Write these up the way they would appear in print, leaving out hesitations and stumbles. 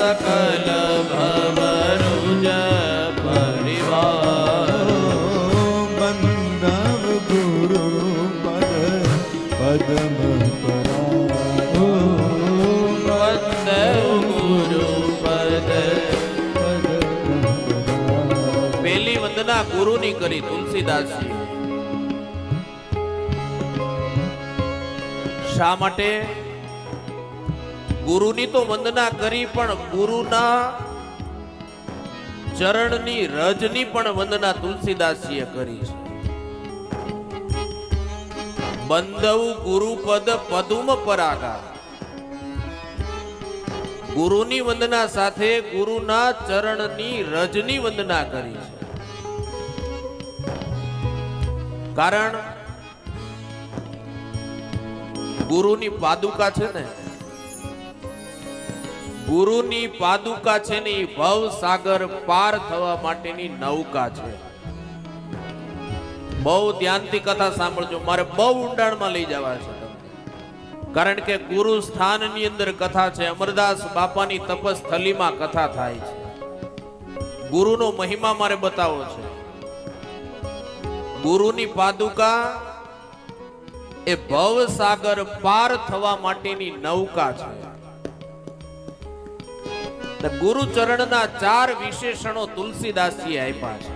સકલ ભવરુજ પરિવાર બંધવ ગુરુ પદ પદ્મ પરાધો બંધવ ગુરુ પદ. પહેલી વંદના ગુરુની કરી તુલસીદાસજી. શા માટે? ગુરુની તો વંદના કરી, પણ ગુરુના ચરણની રજની પણ વંદના તુલસીદાસજીએ કરી છે. બંધવ ગુરુપદ પદુમ પરાગા. ગુરુની વંદના સાથે ગુરુના ચરણની રજની વંદના કરી છે. કારણ ગુરુની પાદુકા છે ને, ગુરુની પાદુકા છે ને એ ભવ સાગર પાર થવા માટેની નૌકા છે. બહુ ધ્યાનથી કથા સાંભળજો, મારે બહુ ઊંડાણમાં લઈ જવા છે તમને. કારણ કે ગુરુ સ્થાનની અંદર કથા છે. અમરદાસ બાપાની તપસ્થલીમાં કથા થાય છે. ગુરુનો મહિમા મારે બતાવવો છે. ગુરુની પાદુકા એ ભવ સાગર પાર થવા માટેની નૌકા છે. ગુરુ ચરણના 4 વિશેષણો તુલસીદાસજી આપ્યા છે.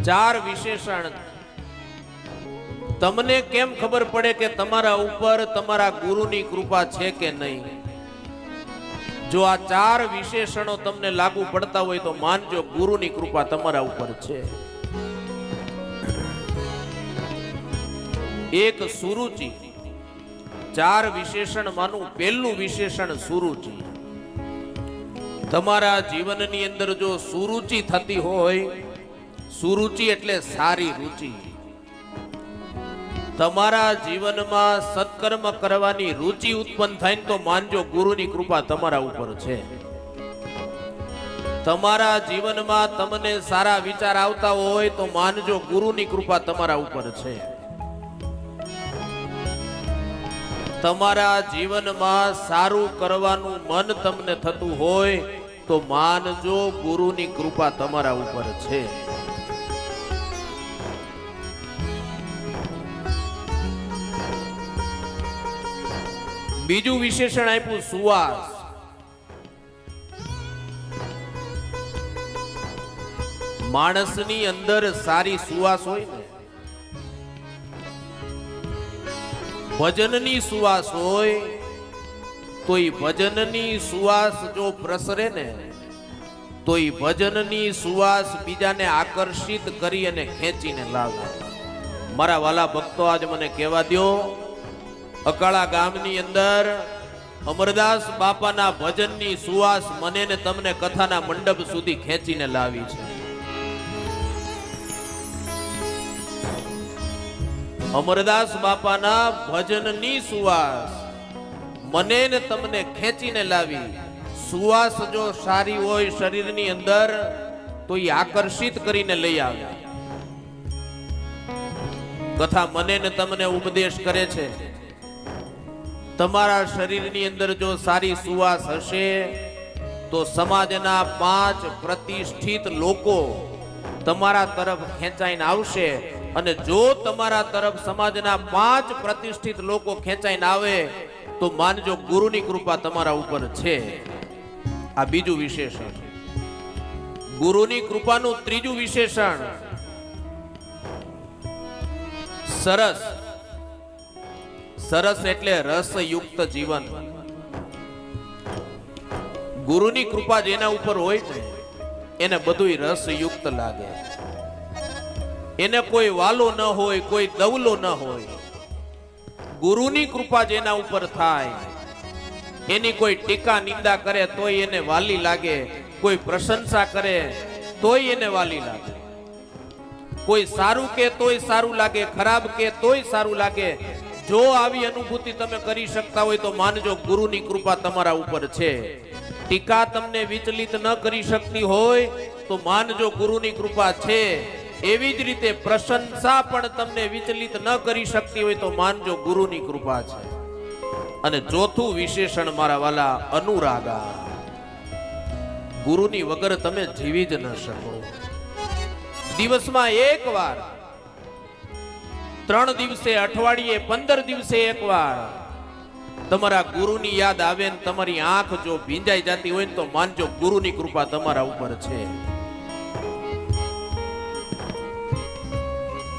4 વિશેષણ. તમને કેમ ખબર પડે કે તમારા ઉપર તમારા ગુરુની કૃપા છે કે નહીં? જો આ 4 વિશેષણો તમને લાગુ પડતા હોય તો માનજો ગુરુની કૃપા તમારા ઉપર છે. એક સુરુચિ. 4 વિશેષણ માનું પહેલું વિશેષણ સુરુચિ. તમારા જીવનની અંદર જો સુરુચિ થતી હોય, સુરુચિ એટલે સારી રુચિ, તમારા જીવનમાં સત્કર્મ કરવાની રુચિ ઉત્પન્ન થાય તો માનજો ગુરુની કૃપા તમારા ઉપર છે. તમારા જીવનમાં તમને સારા વિચાર આવતા હોય તો માનજો ગુરુની કૃપા તમારા ઉપર છે. તમારા જીવનમાં સારું કરવાનું મન તમને થતું હોય તો માનજો ગુરુની કૃપા તમારા ઉપર છે. બીજું વિશેષણ આપ્યું સુવાસ. માણસની અંદર સારી સુવાસ હોય ને, ભજનની સુવાસ હોય તો એ ભજનની સુવાસ જો પ્રસરે ને તો એ ભજનની સુવાસ બીજાને આકર્ષિત કરી અને ખેંચીને લાવે. મારા વાલા ભક્તો, આજ મને કહેવા દો, અકાળા ગામની અંદર અમરદાસ બાપાના ભજનની સુવાસ મને ને તમને કથાના મંડપ સુધી ખેંચીને લાવી છે. અમરદાસ બાપાના ભજનની સુવાસ મને ને તમને ખેંચીને લાવી. સુવાસ જો સારી હોય શરીરની અંદર તો એ આકર્ષિત કરીને લઈ આવે. કથા મને ને તમને ઉપદેશ કરે છે. તમારા શરીરની અંદર જો સારી સુવાસ હશે તો સમાજના 5 પ્રતિષ્ઠિત લોકો તમારા તરફ ખેંચાઈને આવશે. અને જો તમારા તરફ સમાજના 5 પ્રતિષ્ઠિત લોકો ખેંચાઈને આવે તો માનજો ગુરુની કૃપા તમારા ઉપર છે. આ બીજું વિશેષણ. ગુરુની કૃપાનું ત્રીજું વિશેષણ સરસ. સરસ એટલે રસયુક્ત જીવન. ગુરુની કૃપા જેના ઉપર હોય ને એને બધું રસયુક્ત લાગે. એને કોઈ વાલો ન હોય, કોઈ દવલો ન હોય. ગુરુની કૃપા જેના ઉપર થાય એની કોઈ ટીકા નિંદા કરે તોય એને વાલી લાગે, કોઈ પ્રશંસા કરે તોય એને વાલી લાગે, કોઈ સારું કે તોય સારું લાગે, ખરાબ કે તોય સારું લાગે. જો આવી અનુભૂતિ તમે કરી શકતા હોય તો માનજો ગુરુની કૃપા તમારા ઉપર છે. ટીકા તમને વિચલિત ન કરી શકતી હોય તો માનજો ગુરુની કૃપા છે. એવી જ રીતે પ્રશંસા પણ તમને વિચલિત ન કરી શકતી હોય તો માનજો ગુરુની કૃપા છે. અને ચોથું વિશેષણ મારા વાલા અનુરાગા. ગુરુની વગર તમે જીવી જ ન શકો. દિવસમાં એકવાર, 3 દિવસે, અઠવાડિયે, 15 દિવસે એકવાર તમારા ગુરુની યાદ આવે ને તમારી આંખ જો ભીંજાઈ જતી હોય ને તો માનજો ગુરુની કૃપા તમારા ઉપર છે.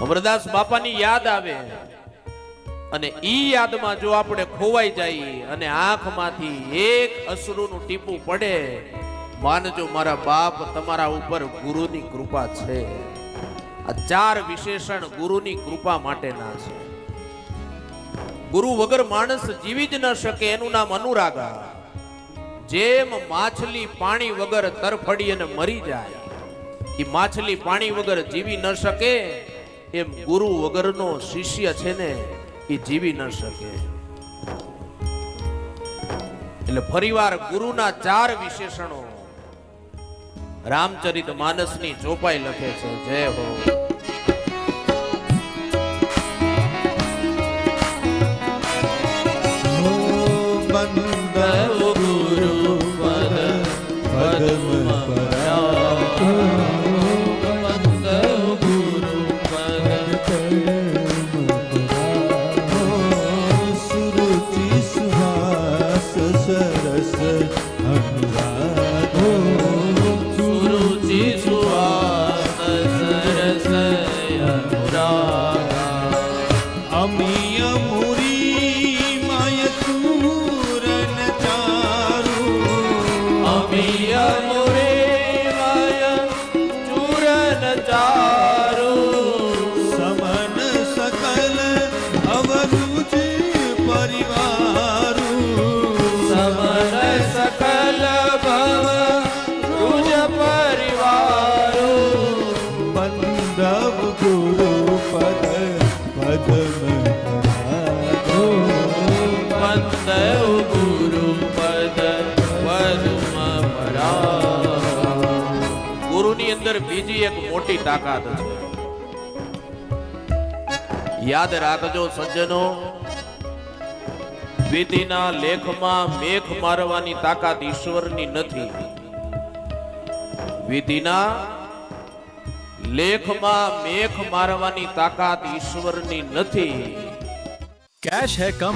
અમરદાસ બાપાની યાદ આવે અને ઈ યાદમાં જો આપણે ખોવાઈ જઈએ અને આંખમાંથી એક અશ્રુનું ટીપું પડે, માનજો મારા બાપ તમારા ઉપર ગુરુની કૃપા છે. આ 4 વિશેષણ ગુરુની કૃપા માટેના છે. ગુરુ વગર માણસ જીવી જ ન શકે. એનું નામ અનુરાગા. જેમ માછલી પાણી વગર તરફડી અને મરી જાય, એ માછલી પાણી વગર જીવી ન શકે, એમ ગુરુ વગરનો શિષ્ય છે ને એ જીવી ન શકે. એટલે ફરીવાર ગુરુના 4 વિશેષણો રામચરિત માનસની ચોપાઈ લખે છે. જય હો. બંદવ ગુરુ પદ પદ્મ પરાગો. બંદવ ગુરુ પદ પદ્મ પરાગો. સુરુચિ સુહાસ સરસ અનુરાગો. સુરુચિ સુવાસ સરસ અનુરાગા. અમિય મુરી માય તુરન ચારુ. અમિય મુરે માય ચૂરન ચારુ. સમન સકલ અવરુચ પરિવારુ. સમન સકલ ભવ રુજ પરિવારો. બંદવ ગુરુ પદ પદ્મ પરાગો. બંદવ ગુરુ પદ પદ્મ પરાગો. ગુરુની અંદર બીજી એક મોટી તાકાત છે. યાદ રાખજો સજ્જનો, વિધિના લેખમાં મેઘ મારવાની તાકાત ઈશ્વરની નથી. વિધિના લેખમાં મેઘ મારવાની તાકાત ઈશ્વરની નથી. कैश है कम